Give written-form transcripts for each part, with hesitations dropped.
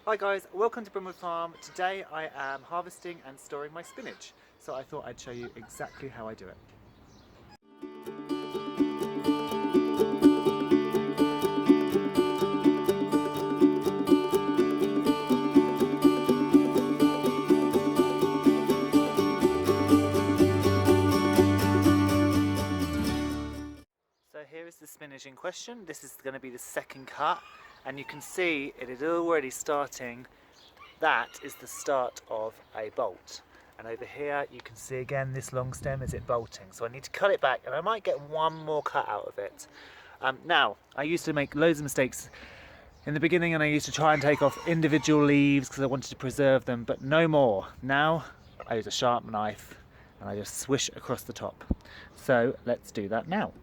Hi guys, welcome to Brimwood Farm. Today I am harvesting and storing my spinach. So I thought I'd show you exactly how I do it. So here is the spinach in question. This is going to be the second cut, and you can see it is already starting. That is the start of a bolt. And over here you can see again this long stem is it bolting. So I need to cut it back, and I might get one more cut out of it. Now, I used to make loads of mistakes in the beginning, and I used to try and take off individual leaves because I wanted to preserve them, but no more. Now I use a sharp knife and I just swish across the top. So let's do that now.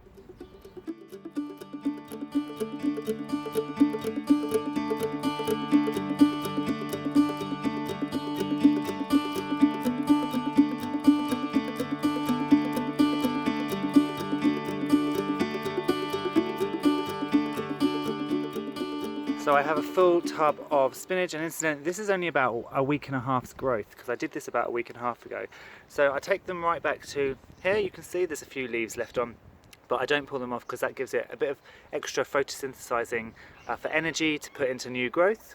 So I have a full tub of spinach, and incidentally this is only about a week and a half's growth because I did this about a week and a half ago. So I take them right back to here. You can see there's a few leaves left on, but I don't pull them off because that gives it a bit of extra photosynthesizing for energy to put into new growth.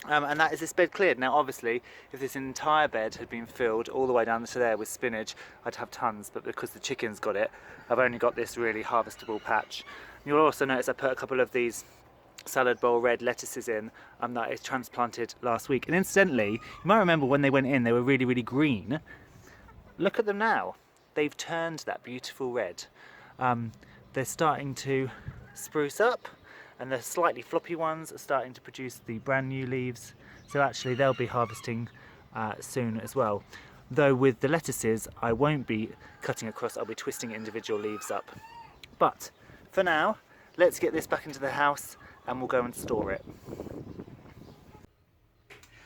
And that is this bed cleared. Now obviously if this entire bed had been filled all the way down to there with spinach, I'd have tons, but because the chickens got it, I've only got this really harvestable patch. You'll also notice I put a couple of these salad bowl red lettuces in that I transplanted last week. And incidentally, you might remember when they went in, they were really green. Look at them now. They've turned that beautiful red. They're starting to spruce up, and the slightly floppy ones are starting to produce the brand new leaves. So actually they'll be harvesting soon as well. Though with the lettuces, I won't be cutting across, I'll be twisting individual leaves up. But for now, let's get this back into the house and we'll go and store it.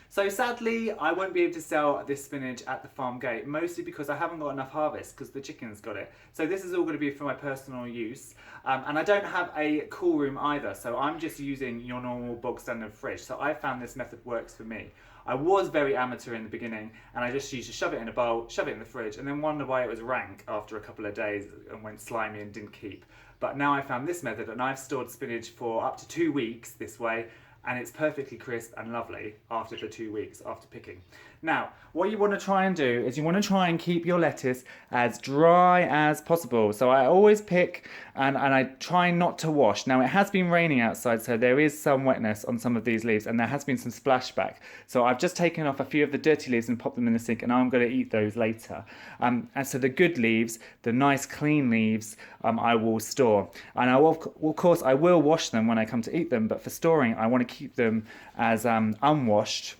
So sadly, I won't be able to sell this spinach at the farm gate, mostly because I haven't got enough harvest because the chickens got it. So this is all going to be for my personal use. And I don't have a cool room either, so I'm just using your normal bog standard fridge. So I found this method works for me. I was very amateur in the beginning, and I just used to shove it in a bowl, shove it in the fridge, and then wonder why it was rank after a couple of days and went slimy and didn't keep. But now I found this method, and I've stored spinach for up to 2 weeks this way, and it's perfectly crisp and lovely after the 2 weeks after picking. Now, what you want to try and do is you want to try and keep your lettuce as dry as possible. So I always pick and I try not to wash. Now it has been raining outside, so there is some wetness on some of these leaves, and there has been some splashback. So I've just taken off a few of the dirty leaves and popped them in the sink, and I'm going to eat those later. And so the good leaves, the nice clean leaves, I will store. And of course I will wash them when I come to eat them, but for storing I want to keep them as unwashed.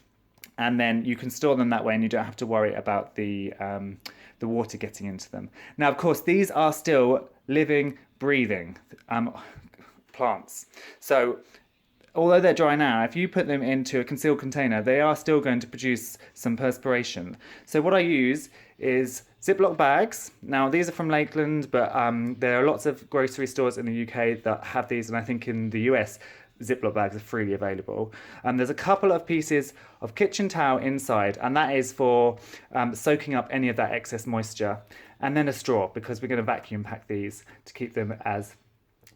And then you can store them that way, and you don't have to worry about the water getting into them. Now, of course, these are still living, breathing plants. So although they're dry now, if you put them into a concealed container, they are still going to produce some perspiration. So what I use is Ziploc bags. Now these are from Lakeland, but there are lots of grocery stores in the UK that have these, and I think in the US Ziploc bags are freely available. There's a couple of pieces of kitchen towel inside, and that is for soaking up any of that excess moisture. And then a straw, because we're going to vacuum pack these to keep them as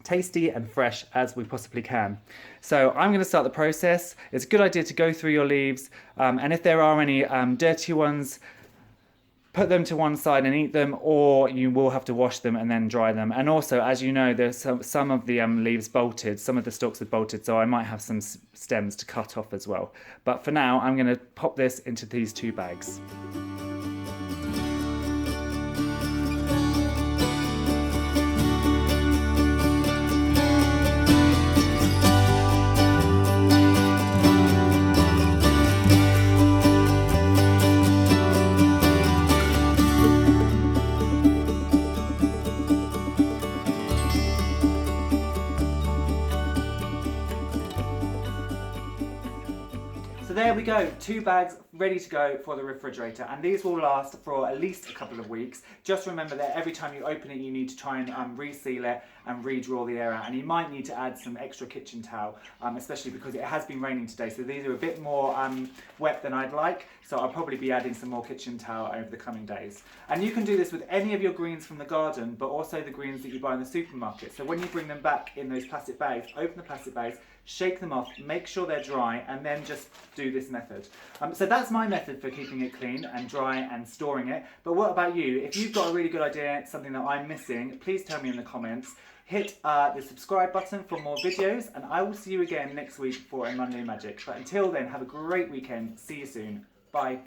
tasty and fresh as we possibly can. So I'm going to start the process. It's a good idea to go through your leaves, and if there are any dirty ones, put them to one side and eat them, or you will have to wash them and then dry them. And also, as you know, there's some of the leaves bolted, some of the stalks are bolted, so I might have some stems to cut off as well. But for now, I'm going to pop this into these 2 bags. So there we go, 2 bags ready to go for the refrigerator, and these will last for at least a couple of weeks. Just remember that every time you open it, you need to try and reseal it and redraw the air out, and you might need to add some extra kitchen towel, especially because it has been raining today, so these are a bit more wet than I'd like, so I'll probably be adding some more kitchen towel over the coming days. And you can do this with any of your greens from the garden, but also the greens that you buy in the supermarket. So when you bring them back in those plastic bags, open the plastic bags, shake them off, make sure they're dry, and then just do this method. So that's my method for keeping it clean and dry and storing it. But what about you? If you've got a really good idea, something that I'm missing, please tell me in the comments. Hit the subscribe button for more videos, and I will see you again next week for a Monday Magic. But until then, have a great weekend. See you soon. Bye.